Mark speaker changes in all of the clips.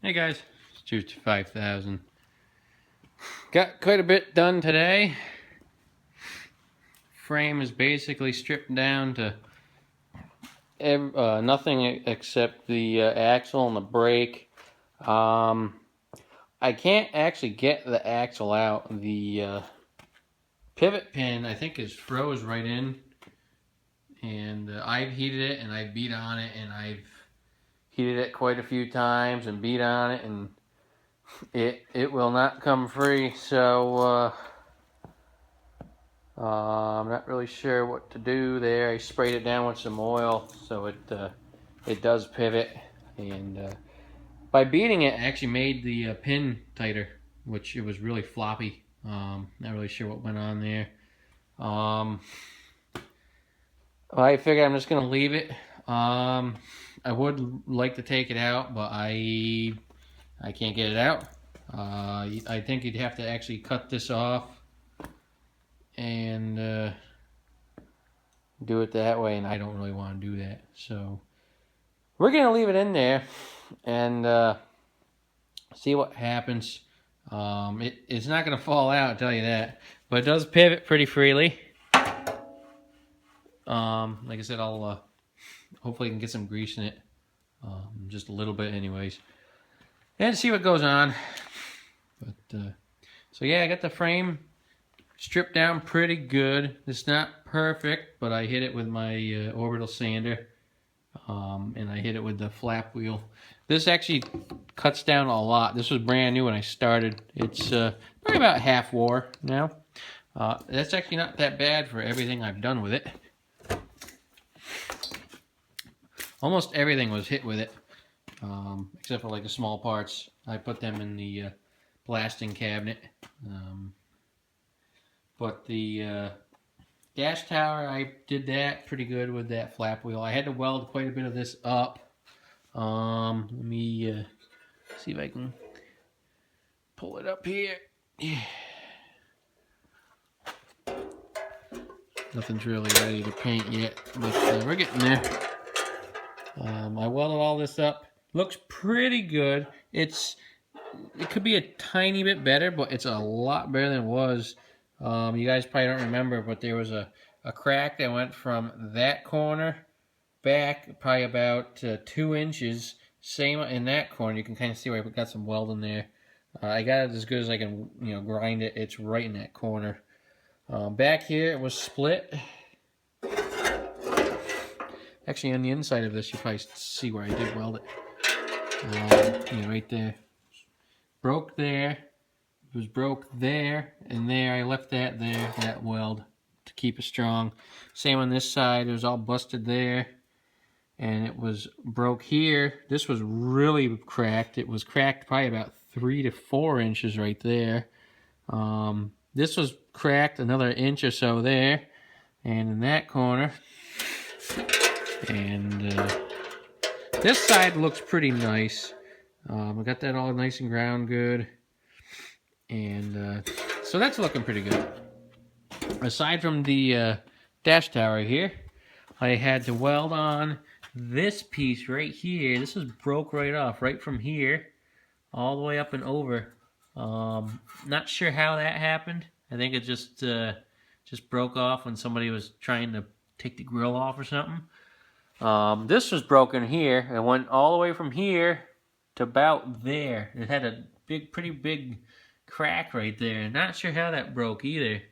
Speaker 1: Hey guys, it's Juice 5000. Got quite a bit done today. Frame is basically stripped down to nothing except the axle and the brake. I can't actually get the axle out. The pivot pin, I think, is froze right in. And I've heated it and I've beat on it, and I've heated it quite a few times and beat on it, and it will not come free. So I'm not really sure what to do there. I sprayed it down with some oil so it does pivot, and by beating it, I actually made the pin tighter, which it was really floppy. Not really sure what went on there. I figure I'm just gonna leave it. I would like to take it out, but I can't get it out. I think you'd have to actually cut this off and do it that way, and I don't really want to do that. So we're gonna leave it in there and see what happens. It's not gonna fall out, I'll tell you that, but it does pivot pretty freely. Like I said, I'll hopefully can get some grease in it, just a little bit anyways, and see what goes on. But so yeah, I got the frame stripped down pretty good. It's not perfect, but I hit it with my orbital sander, and I hit it with the flap wheel. This actually cuts down a lot. This was brand new when I started. It's probably about half wore now. That's actually not that bad for everything I've done with it. Almost everything was hit with it, except for like the small parts. I put them in the blasting cabinet. But the dash tower, I did that pretty good with that flap wheel. I had to weld quite a bit of this up. Let me see if I can pull it up here. Yeah. Nothing's really ready to paint yet, but we're getting there. I welded all this up. Looks pretty good. It could be a tiny bit better, but it's a lot better than it was. You guys probably don't remember, but there was a crack that went from that corner back probably about 2 inches. Same in that corner. You can kind of see where I got some weld in there. I got it as good as I can, grind it. It's right in that corner. Back here it was split. Actually, on the inside of this, you probably see where I did weld it. Right there. Broke there. It was broke there and there. I left that there, that weld, to keep it strong. Same on this side. It was all busted there. And it was broke here. This was really cracked. It was cracked probably about 3 to 4 inches right there. This was cracked another inch or so there. And in that corner. And this side looks pretty nice. I got that all nice and ground good. And so that's looking pretty good. Aside from the dash tower here, I had to weld on this piece right here. This was broke right off, right from here all the way up and over. Not sure how that happened. I think it just broke off when somebody was trying to take the grill off or something. This was broken here and went all the way from here to about there. It had a pretty big crack right there. Not sure how that broke either,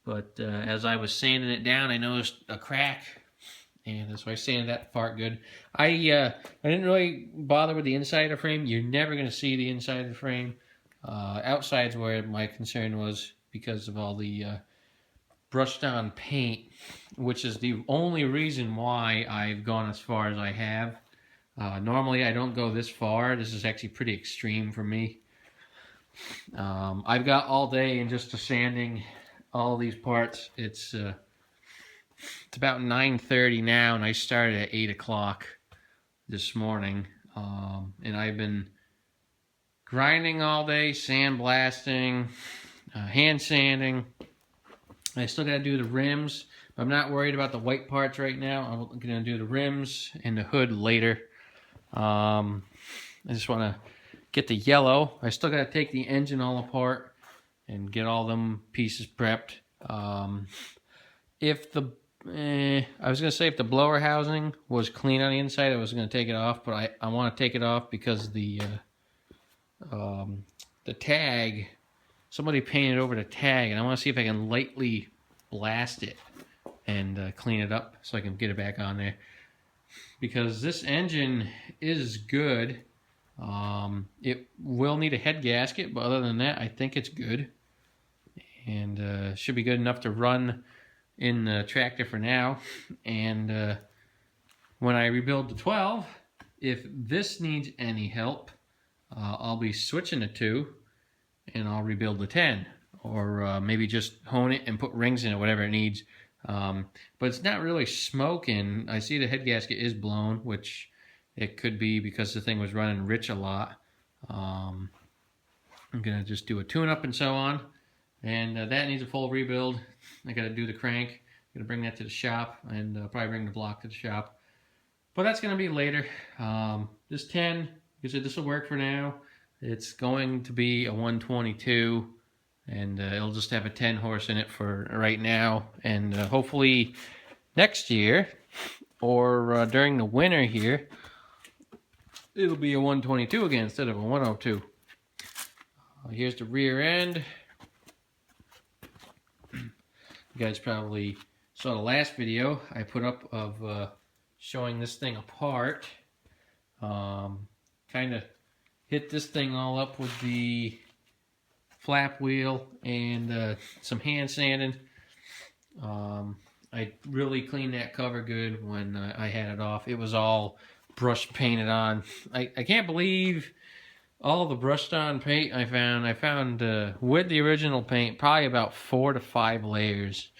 Speaker 1: but as I was sanding it down, I noticed a crack, and so I sanded that part good. I didn't really bother with the inside of the frame. You're never going to see the inside of the frame. Outside's where my concern was because of all the brushed on paint, which is the only reason why I've gone as far as I have. Normally I don't go this far. This is actually pretty extreme for me. I've got all day and just sanding all these parts. It's about 9:30 now, and I started at 8 o'clock this morning. And I've been grinding all day, sandblasting, hand sanding. I still got to do the rims, but I'm not worried about the white parts right now. I'm going to do the rims and the hood later. I just want to get the yellow. I still got to take the engine all apart and get all them pieces prepped. If the I was gonna say if the blower housing was clean on the inside, I was gonna take it off, but I want to take it off because the tag, somebody painted over the tag, and I want to see if I can lightly blast it and clean it up so I can get it back on there. Because this engine is good. It will need a head gasket, but other than that, I think it's good. And should be good enough to run in the tractor for now. And when I rebuild the 12, if this needs any help, I'll be switching the 2 and I'll rebuild the 10. Or maybe just hone it and put rings in it, whatever it needs. But it's not really smoking. I see the head gasket is blown, which it could be because the thing was running rich a lot. I'm going to just do a tune-up and so on. And that needs a full rebuild. I got to do the crank. Got to bring that to the shop and probably bring the block to the shop. But that's going to be later. This 10, because this will work for now. It's going to be a 122. And it'll just have a 10 horse in it for right now. And hopefully next year or during the winter here, it'll be a 122 again instead of a 102. Here's the rear end. You guys probably saw the last video I put up of showing this thing apart. Kind of hit this thing all up with the flap wheel and some hand sanding. I really cleaned that cover good when I had it off. It was all brush painted on. I can't believe all the brushed on paint I found. I found with the original paint probably about 4 to 5 layers.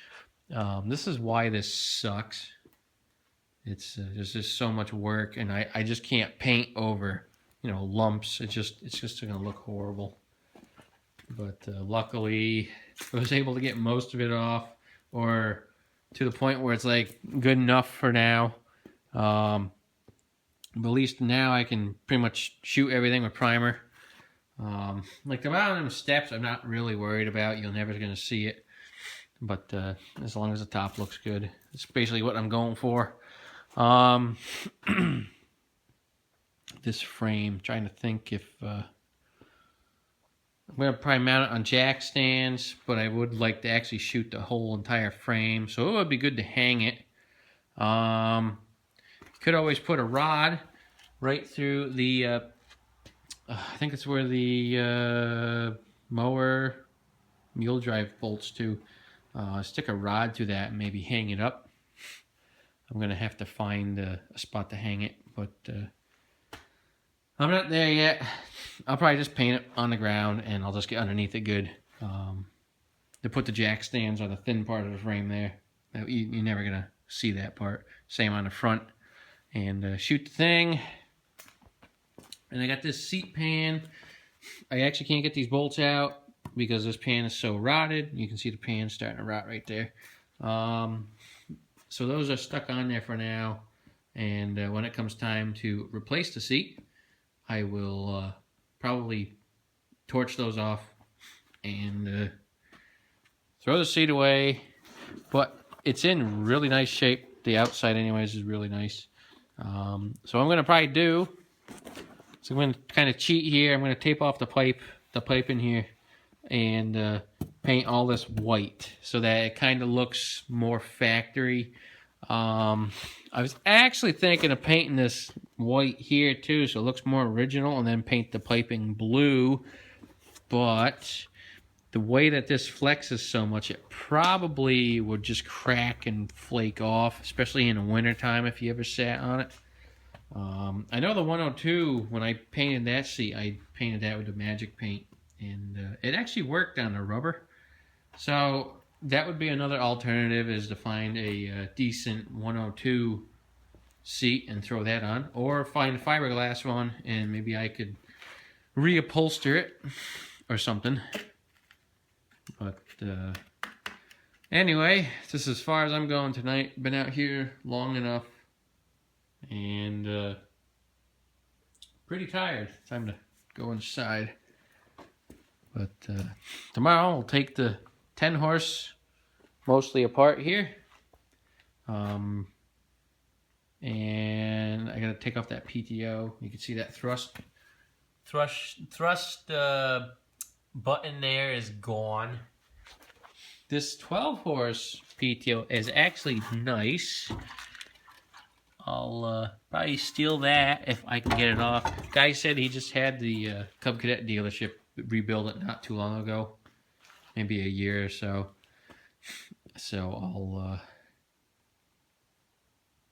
Speaker 1: This is why this sucks. It's there's just so much work, and I just can't paint over, you know, lumps. It's just gonna look horrible. But luckily, I was able to get most of it off, or to the point where it's like good enough for now. But at least now I can pretty much shoot everything with primer. Like the bottom steps, I'm not really worried about. You're never going to see it. But as long as the top looks good, it's basically what I'm going for. This frame, trying to think if I'm going to probably mount it on jack stands, but I would like to actually shoot the whole entire frame, so it would be good to hang it. You could always put a rod right through the, I think it's where the mower mule drive bolts to. Stick a rod through that and maybe hang it up. I'm going to have to find a spot to hang it, but I'm not there yet. I'll probably just paint it on the ground and I'll just get underneath it good. To put the jack stands on the thin part of the frame there. You're never going to see that part. Same on the front. And shoot the thing. And I got this seat pan. I actually can't get these bolts out because this pan is so rotted. You can see the pan starting to rot right there. So those are stuck on there for now. And when it comes time to replace the seat, I will probably torch those off and throw the seat away. But it's in really nice shape. The outside anyways is really nice. So I'm going to probably do, so I'm going to kind of cheat here. I'm going to tape off the pipe in here, and paint all this white so that it kind of looks more factory. I was actually thinking of painting this white here too, so it looks more original, and then paint the piping blue. But the way that this flexes so much, it probably would just crack and flake off, especially in the wintertime if you ever sat on it. I know the 102, when I painted that seat, I painted that with the magic paint, and it actually worked on the rubber. So that would be another alternative, is to find a decent 102 seat and throw that on, or find a fiberglass one and maybe I could reupholster it or something. But anyway, this is as far as I'm going tonight. Been out here long enough and pretty tired. Time to go inside. But tomorrow we'll take the 10 horse mostly apart here. And I gotta take off that PTO. You can see that thrust button there is gone. This 12 horse PTO is actually nice. I'll probably steal that if I can get it off. Guy said he just had the Cub Cadet dealership rebuild it not too long ago, maybe a year or so. So I'll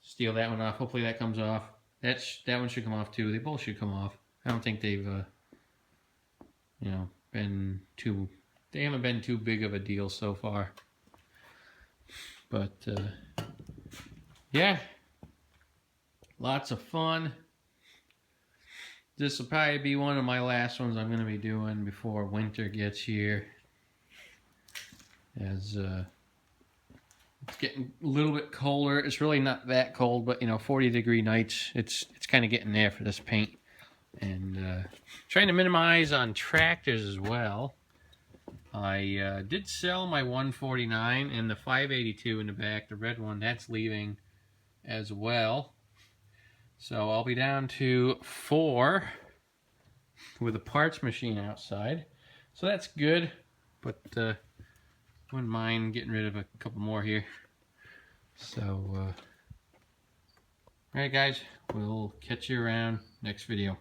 Speaker 1: steal that one off. Hopefully that comes off. That one should come off too. They both should come off. I don't think they've you know, been too. They haven't been too big of a deal so far. But yeah, lots of fun. This will probably be one of my last ones I'm going to be doing before winter gets here. As it's getting a little bit colder. It's really not that cold, but you know, 40-degree nights. It's kind of getting there for this paint. And trying to minimize on tractors as well. I did sell my 149 and the 582 in the back, the red one. That's leaving as well. So I'll be down to 4 with a parts machine outside. So that's good, but wouldn't mind getting rid of a couple more here. So, alright guys, we'll catch you around next video.